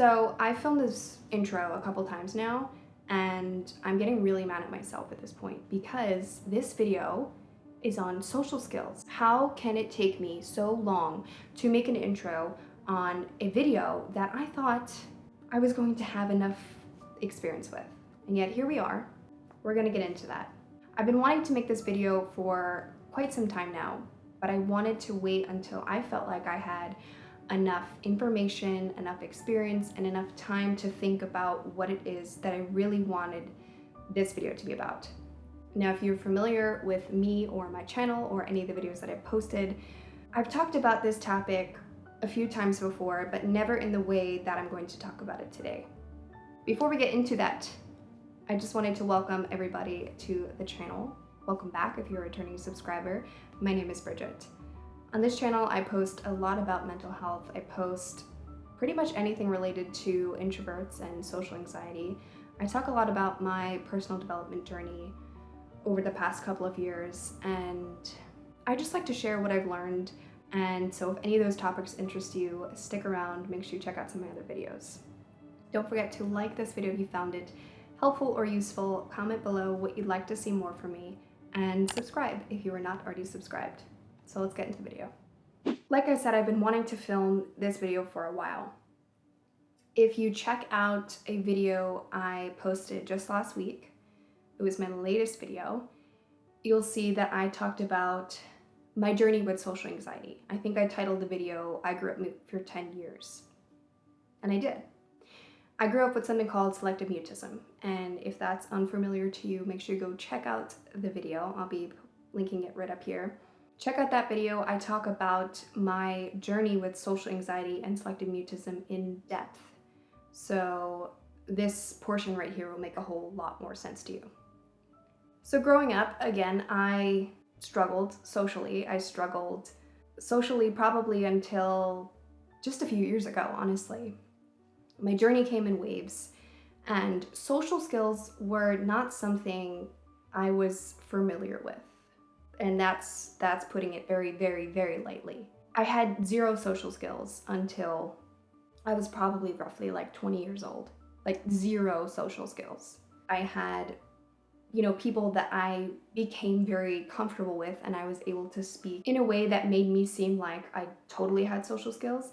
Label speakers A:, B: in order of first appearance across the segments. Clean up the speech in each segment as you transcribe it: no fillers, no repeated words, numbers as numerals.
A: So I filmed this intro a couple times now, and I'm getting really mad at myself at this point because this video is on social skills. How can it take me so long to make an intro on a video that I thought I was going to have enough experience with? And yet here we are. We're gonna get into that. I've been wanting to make this video for quite some time now, but I wanted to wait until I felt like I had enough information, enough experience, and enough time to think about what it is that I really wanted this video to be about. Now, if you're familiar with me or my channel or any of the videos that I've posted, I've talked about this topic a few times before, but never in the way that I'm going to talk about it today. Before we get into that, I just wanted to welcome everybody to the channel. Welcome back if you're a returning subscriber. My name is Bridget. On this channel, I post a lot about mental health. I post pretty much anything related to introverts and social anxiety. I talk a lot about my personal development journey over the past couple of years, and I just like to share what I've learned. And so if any of those topics interest you, stick around, make sure you check out some of my other videos. Don't forget to like this video if you found it helpful or useful, comment below what you'd like to see more from me, and subscribe if you are not already subscribed. So let's get into the video. Like I said, I've been wanting to film this video for a while. If you check out a video I posted just last week, it was my latest video, you'll see that I talked about my journey with social anxiety. I think I titled the video, I Grew Up for 10 Years. And I did. I grew up with something called selective mutism. And if that's unfamiliar to you, make sure you go check out the video. I'll be linking it right up here. Check out that video. I talk about my journey with social anxiety and selective mutism in depth. So this portion right here will make a whole lot more sense to you. So growing up, again, I struggled socially. I struggled socially probably until just a few years ago, honestly. My journey came in waves, and social skills were not something I was familiar with. And that's putting it very, very, very lightly. I had zero social skills until I was probably roughly like 20 years old. Like zero social skills. I had, people that I became very comfortable with, and I was able to speak in a way that made me seem like I totally had social skills.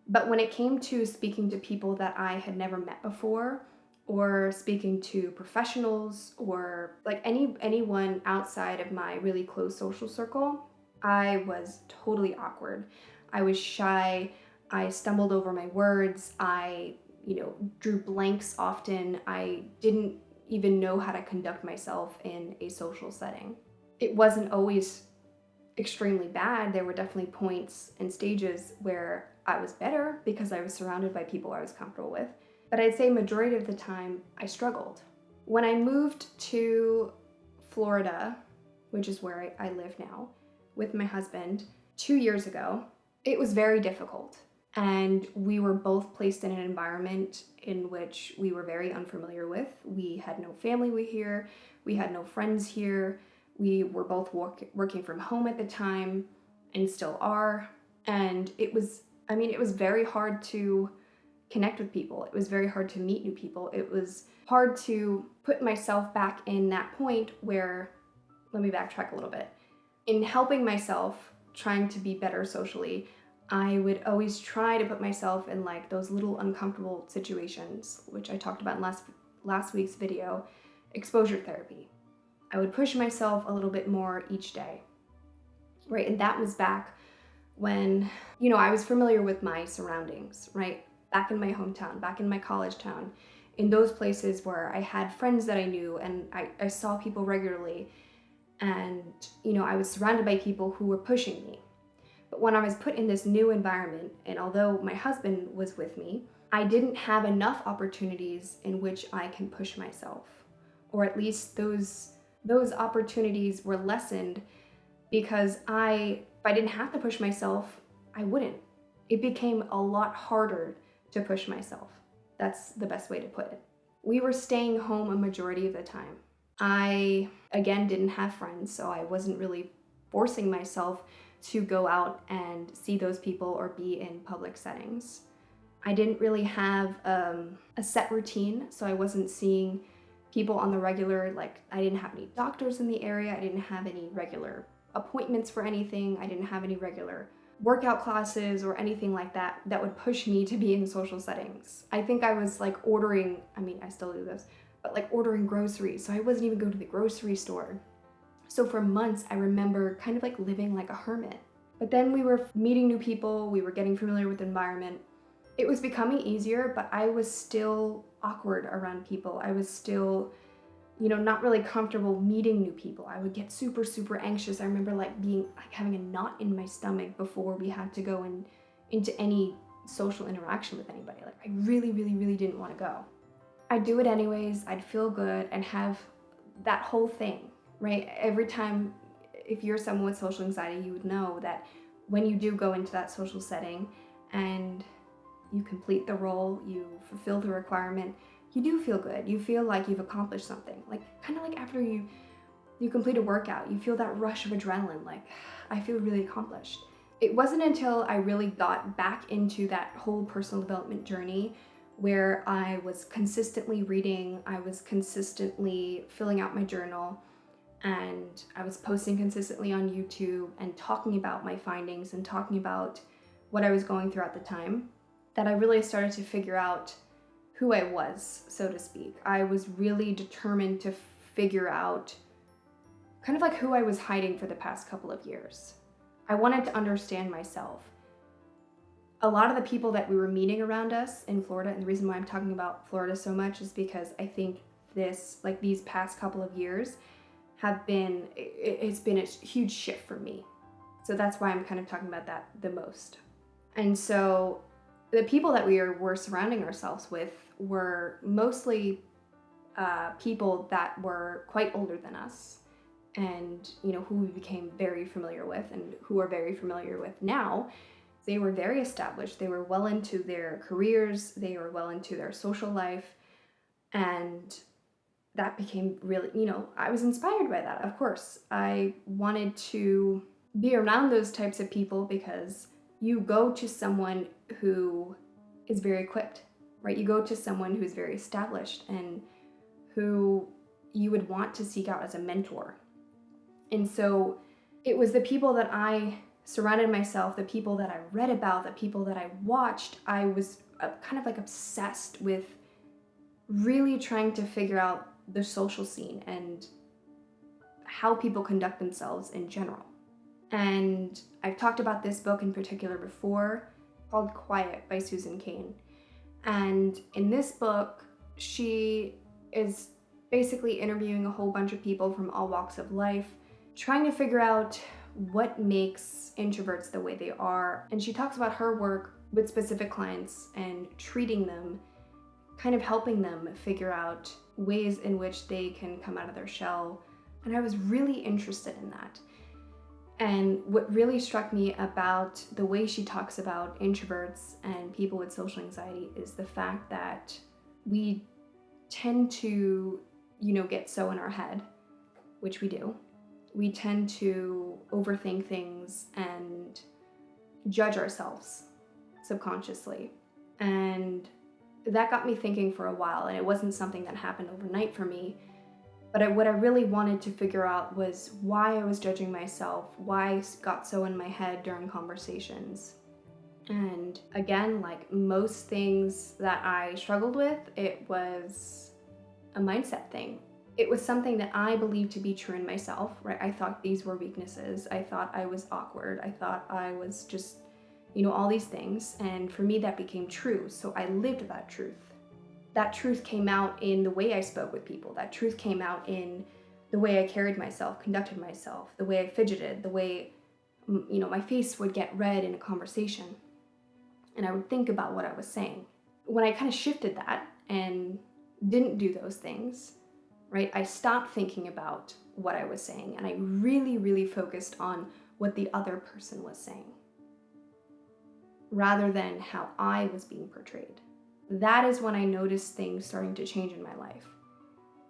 A: But when it came to speaking to people that I had never met before, or speaking to professionals, or like anyone outside of my really close social circle, I was totally awkward. I was shy. I stumbled over my words. I, drew blanks often. I didn't even know how to conduct myself in a social setting. It wasn't always extremely bad. There were definitely points and stages where I was better because I was surrounded by people I was comfortable with. But I'd say majority of the time I struggled. When I moved to Florida, which is where I live now, with my husband 2 years ago, it was very difficult. And we were both placed in an environment in which we were very unfamiliar with. We had no family here. We had no friends here. We were both working from home at the time and still are. And it was very hard to connect with people. It was very hard to meet new people. It was hard to put myself back in that point where, let me backtrack a little bit. In helping myself, trying to be better socially, I would always try to put myself in like those little uncomfortable situations, which I talked about in last week's video, exposure therapy. I would push myself a little bit more each day, right? And that was back when, I was familiar with my surroundings, right? Back in my hometown, back in my college town, in those places where I had friends that I knew and I saw people regularly, and, I was surrounded by people who were pushing me. But when I was put in this new environment, and although my husband was with me, I didn't have enough opportunities in which I can push myself, or at least those opportunities were lessened because if I didn't have to push myself, I wouldn't. It became a lot harder to push myself. That's the best way to put it. We were staying home a majority of the time. I, again, didn't have friends, so I wasn't really forcing myself to go out and see those people or be in public settings. I didn't really have a set routine, so I wasn't seeing people on the regular. Like, I didn't have any doctors in the area, I didn't have any regular appointments for anything, I didn't have any regular workout classes or anything like that that would push me to be in social settings. I think I was like ordering, I mean, I still do this, but like ordering groceries, so I wasn't even going to the grocery store. So for months, I remember kind of like living like a hermit. But then we were meeting new people, we were getting familiar with the environment. It was becoming easier, but I was still awkward around people. I was still, not really comfortable meeting new people. I would get super, super anxious. I remember like having a knot in my stomach before we had to go into any social interaction with anybody. Like, I really, really, really didn't want to go. I'd do it anyways, I'd feel good and have that whole thing, right? Every time, if you're someone with social anxiety, you would know that when you do go into that social setting and you complete the role, you fulfill the requirement, you do feel good. You feel like you've accomplished something. Like, kind of like after you complete a workout, you feel that rush of adrenaline, like, I feel really accomplished. It wasn't until I really got back into that whole personal development journey where I was consistently reading, I was consistently filling out my journal, and I was posting consistently on YouTube and talking about my findings and talking about what I was going through at the time, that I really started to figure out who I was, so to speak. I was really determined to figure out kind of like who I was hiding for the past couple of years. I wanted to understand myself. A lot of the people that we were meeting around us in Florida, and the reason why I'm talking about Florida so much is because I think these past couple of years it's been a huge shift for me. So that's why I'm kind of talking about that the most. And so the people that we were surrounding ourselves with were mostly people that were quite older than us, and who we became very familiar with and who are very familiar with now. They were very established, they were well into their careers, they were well into their social life, and that became really, I was inspired by that. Of course, I wanted to be around those types of people because you go to someone who is very equipped, right? You go to someone who's very established and who you would want to seek out as a mentor. And so it was the people that I surrounded myself, the people that I read about, the people that I watched. I was kind of like obsessed with really trying to figure out the social scene and how people conduct themselves in general. And I've talked about this book in particular before, called Quiet by Susan Cain. And in this book, she is basically interviewing a whole bunch of people from all walks of life, trying to figure out what makes introverts the way they are. And she talks about her work with specific clients and treating them, kind of helping them figure out ways in which they can come out of their shell. And I was really interested in that. And what really struck me about the way she talks about introverts and people with social anxiety is the fact that we tend to, get so in our head, which we do. We tend to overthink things and judge ourselves subconsciously. And that got me thinking for a while, and it wasn't something that happened overnight for me. But what I really wanted to figure out was why I was judging myself, why I got so in my head during conversations. And again, like most things that I struggled with, it was a mindset thing. It was something that I believed to be true in myself, right? I thought these were weaknesses. I thought I was awkward. I thought I was just, all these things. And for me, that became true. So I lived that truth. That truth came out in the way I spoke with people. That truth came out in the way I carried myself, conducted myself, the way I fidgeted, the way, my face would get red in a conversation. And I would think about what I was saying. When I kind of shifted that and didn't do those things, right, I stopped thinking about what I was saying and I really, really focused on what the other person was saying rather than how I was being portrayed. That is when I noticed things starting to change in my life.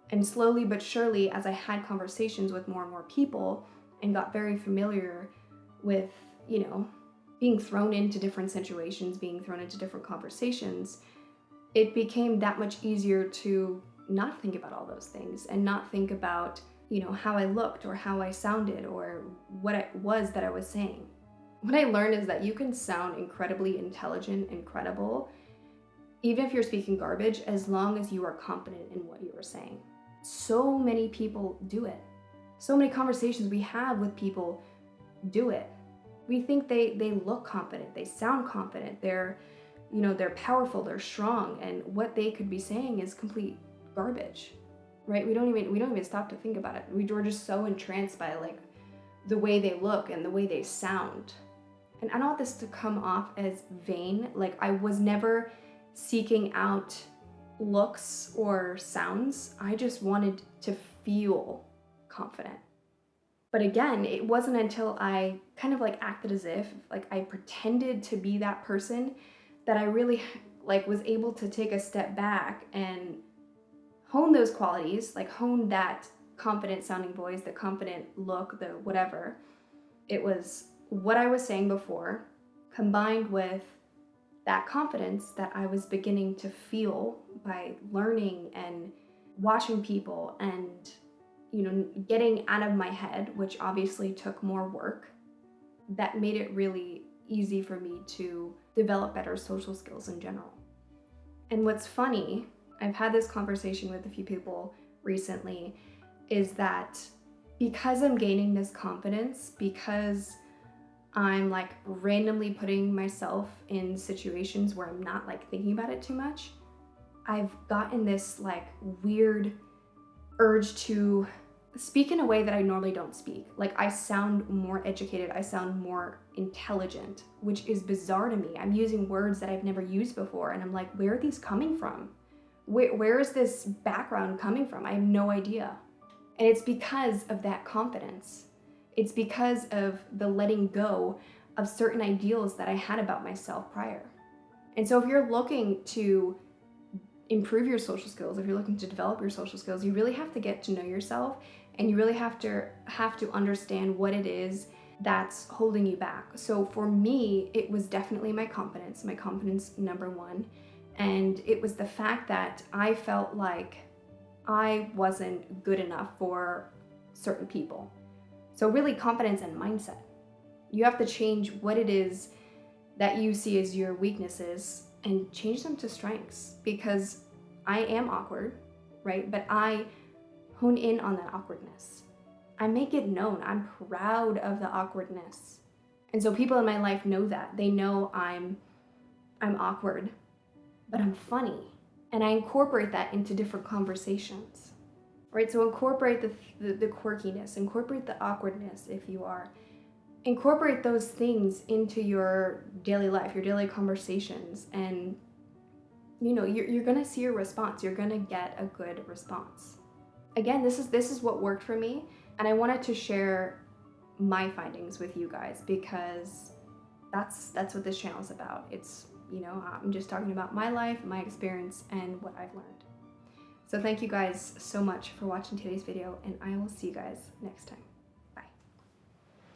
A: And slowly but surely, as I had conversations with more and more people and got very familiar with, being thrown into different situations, being thrown into different conversations, it became that much easier to not think about all those things and not think about, how I looked or how I sounded or what it was that I was saying. What I learned is that you can sound incredibly intelligent and credible, even if you're speaking garbage, as long as you are confident in what you are saying. So many people do it. So many conversations we have with people do it. We think they look confident, they sound confident, they're powerful, they're strong, and what they could be saying is complete garbage, right? We don't even stop to think about it. We're just so entranced by like the way they look and the way they sound. And I don't want this to come off as vain. Like, I was never seeking out looks or sounds. I just wanted to feel confident. But again, it wasn't until I kind of like acted as if like I pretended to be that person that I really like was able to take a step back and hone those qualities, like hone that confident sounding voice, the confident look, the whatever. It was what I was saying before combined with that confidence that I was beginning to feel by learning and watching people and getting out of my head, which obviously took more work, that made it really easy for me to develop better social skills in general. And what's funny, I've had this conversation with a few people recently, is that because I'm gaining this confidence, because I'm like randomly putting myself in situations where I'm not like thinking about it too much, I've gotten this like weird urge to speak in a way that I normally don't speak. Like, I sound more educated, I sound more intelligent, which is bizarre to me. I'm using words that I've never used before, and I'm like, where are these coming from? Where is this background coming from? I have no idea. And it's because of that confidence. It's because of the letting go of certain ideals that I had about myself prior. And so if you're looking to improve your social skills, if you're looking to develop your social skills, you really have to get to know yourself, and you really have to understand what it is that's holding you back. So for me, it was definitely my confidence number one. And it was the fact that I felt like I wasn't good enough for certain people. So really, confidence and mindset. You have to change what it is that you see as your weaknesses and change them to strengths, because I am awkward, right? But I hone in on that awkwardness. I make it known. I'm proud of the awkwardness. And so people in my life know that. They know I'm awkward, but I'm funny. And I incorporate that into different conversations, right? So incorporate the quirkiness, incorporate the awkwardness if you are. Incorporate those things into your daily life, your daily conversations, and you're gonna see a response. You're gonna get a good response. Again, this is what worked for me, and I wanted to share my findings with you guys, because that's what this channel is about. It's, I'm just talking about my life, my experience, and what I've learned. So thank you guys so much for watching today's video, and I will see you guys next time.